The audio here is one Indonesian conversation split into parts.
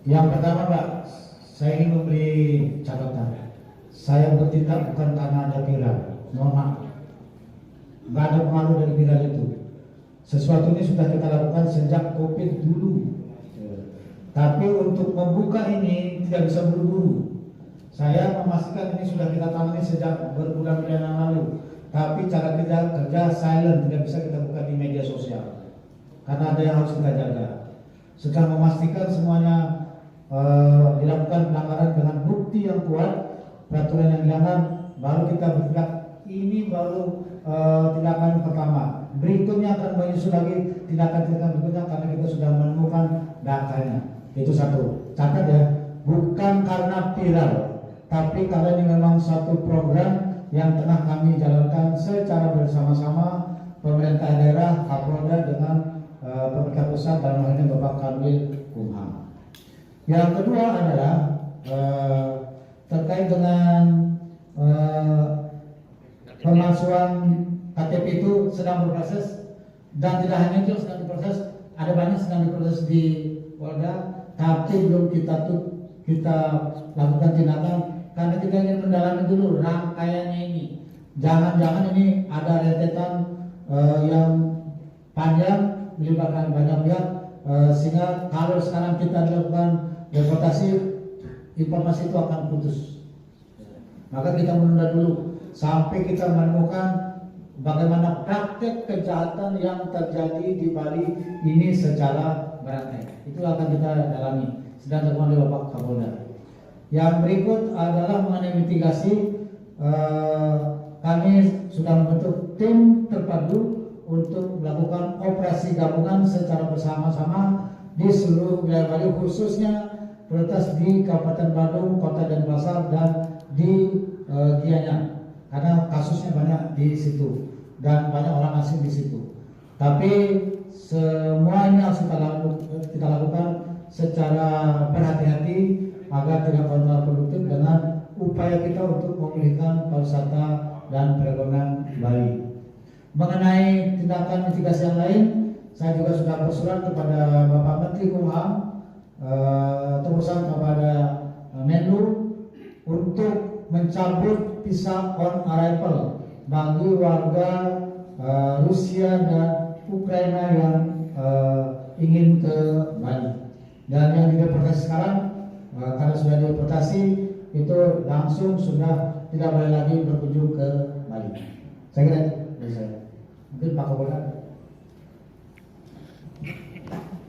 Yang pertama Pak, saya ingin memberi catatan. Saya bertindak bukan karena ada viral, mohon maaf. Nggak ada pengaruh dari viral itu. Sesuatu ini sudah kita lakukan sejak COVID dulu. Tapi untuk membuka ini tidak bisa buru-buru. Saya memastikan ini sudah kita tangani sejak berbulan-bulan yang lalu. Tapi cara kerja silent, tidak bisa kita buka di media sosial. Karena ada yang harus kita jaga. Sedang memastikan semuanya dilakukan pelanggaran dengan bukti yang kuat, peraturan yang dilanggar, baru kita bertindak. Ini baru tindakan pertama. Berikutnya akan menyusul lagi tindakan-tindakan berikutnya karena kita sudah menemukan datanya. Itu satu. Catat ya, bukan karena viral, tapi karena ini memang satu program yang tengah kami jalankan secara bersama-sama pemerintah daerah, Kapolda dengan pemerintah pusat dalam hal ini Bapak Kanwil Kumham. Yang kedua adalah terkait dengan pemalsuan KTP itu sedang berproses, dan tidak hanya itu sedang diproses, ada banyak sedang diproses di Polda, tapi belum kita lakukan tindakan karena kita ingin mendalami dulu rangkaiannya ini. Jangan-jangan ini ada rentetan yang panjang melibatkan banyak pihak, sehingga kalau sekarang kita lakukan deportasi, informasi itu akan putus. Maka kita menunda dulu sampai kita menemukan bagaimana praktek kejahatan yang terjadi di Bali ini secara berantai. Itu akan kita dalami, sedang dilakukan oleh Bapak Kapolda. Yang berikut adalah mengenai mitigasi. Kami sudah membentuk tim terpadu untuk melakukan operasi gabungan secara bersama-sama di seluruh wilayah Bali, khususnya prioritas di Kabupaten Badung, Kota Denpasar, dan di Gianyar, karena kasusnya banyak di situ dan banyak orang asing di situ. Tapi semua ini harus kita lakukan secara berhati-hati agar tidak kontraproduktif dengan upaya kita untuk memulihkan pariwisata dan perekonomian Bali. Mengenai tindakan mitigasi yang lain, saya juga sudah bersurat kepada Bapak Menteri Kumham, terusan kepada Menlu untuk mencabut visa on arrival bagi warga Rusia dan Ukraina yang ingin ke Bali. Dan yang dideportasi sekarang, karena sudah dideportasi, itu langsung sudah tidak boleh lagi berkunjung ke Bali. Saya kira itu dari saya. Mungkin Pak Kapolda.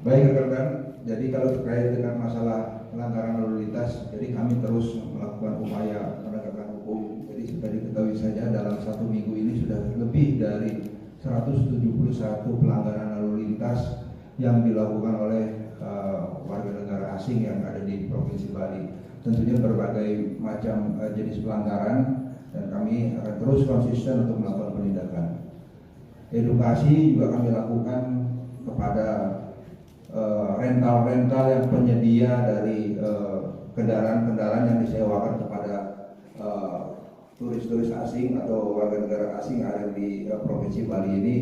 Baik rekan-rekan, jadi kalau terkait dengan masalah pelanggaran lalu lintas, jadi kami terus melakukan upaya penegakan hukum. Jadi sudah diketahui saja dalam 1 minggu ini sudah lebih dari 171 pelanggaran lalu lintas yang dilakukan oleh warga negara asing yang ada di Provinsi Bali. Tentunya berbagai macam jenis pelanggaran, dan kami akan terus konsisten untuk melakukan penindakan. Edukasi juga kami lakukan kepada rental-rental yang penyedia dari kendaraan-kendaraan yang disewakan kepada turis-turis asing atau warga negara asing yang ada di Provinsi Bali ini,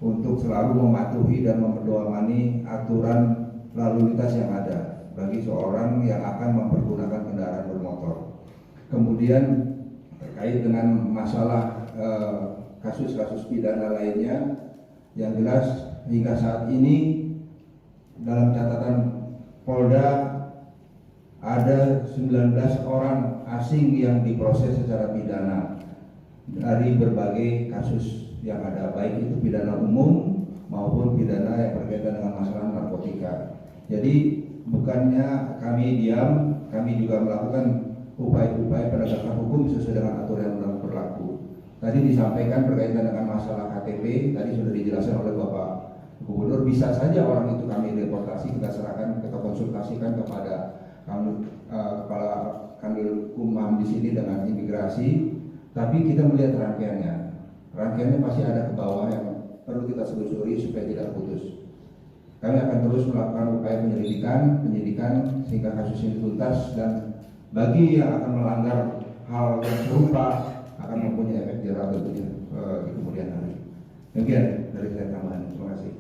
untuk selalu mematuhi dan memedomani aturan lalu lintas yang ada bagi seorang yang akan mempergunakan kendaraan bermotor. Kemudian terkait dengan masalah kasus-kasus pidana lainnya, yang jelas hingga saat ini dalam catatan Polda ada 19 orang asing yang diproses secara pidana dari berbagai kasus yang ada, baik itu pidana umum maupun pidana yang berkaitan dengan masalah narkotika. Jadi bukannya kami diam, kami juga melakukan upaya-upaya penegakan hukum sesuai dengan aturan yang berlaku. Tadi disampaikan berkaitan dengan masalah KTP, tadi sudah dijelaskan oleh Bapak Gubernur, bisa saja orang itu kami deportasi, kita serahkan, kita konsultasikan kepada Kepala Kanwil Kumham di sini dengan imigrasi, tapi kita melihat rangkaiannya. Rangkaiannya pasti ada ke bawah yang perlu kita selusuri supaya tidak putus. Kami akan terus melakukan upaya penyidikan sehingga kasus ini tuntas, dan bagi yang akan melanggar hal yang serupa akan mempunyai efek jerah tentunya di kemudian hari. Demikian dari saya tambahan. Terima kasih.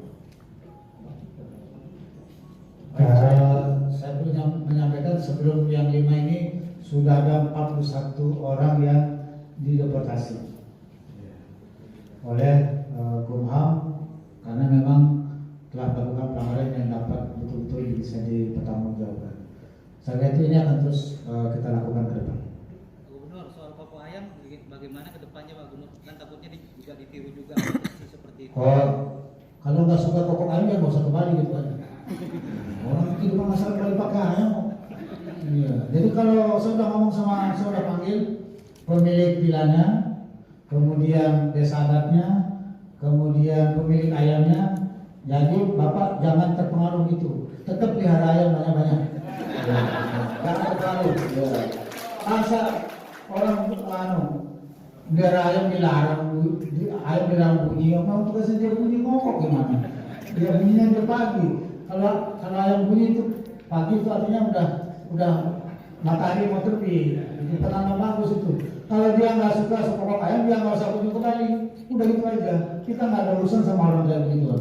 Saya punya sudah ada 41 orang yang dideportasi oleh Kumham karena memang telah melakukan pelanggaran yang dapat betul-betul bisa dipertanggungjawabkan. Saya kira ini akan terus kita lakukan ke depan. Gubernur, soal Koko Ayam bagaimana ke depannya Pak Gubernur? Kan takutnya juga ditiru juga seperti itu. Kalau nggak suka Koko Ayam ya nggak usah kembali gitu aja. Orang kehidupan masyarakat kembali pakai ayam. Iya. Jadi kalau saya udah ngomong sama, saya udah panggil pemilik vilanya, kemudian desa adatnya, kemudian pemilik ayamnya. Jadi Bapak jangan terpengaruh gitu. Tetap pelihara ayam banyak-banyak. Jangan terpengaruh. Masa orang pelihara ayam dilarang bunyi, mau tugasnya dia bunyi ngokok gimana? Dia bunyinya dia pagi. Kalau ayam bunyi itu pagi itu artinya udah matahari mau terbit. Jadi penanda bagus itu. Kalau dia nggak suka pokok ayam, dia nggak usah kunjung kembali. Udah gitu aja. Kita nggak ada urusan sama orang kayak begitu.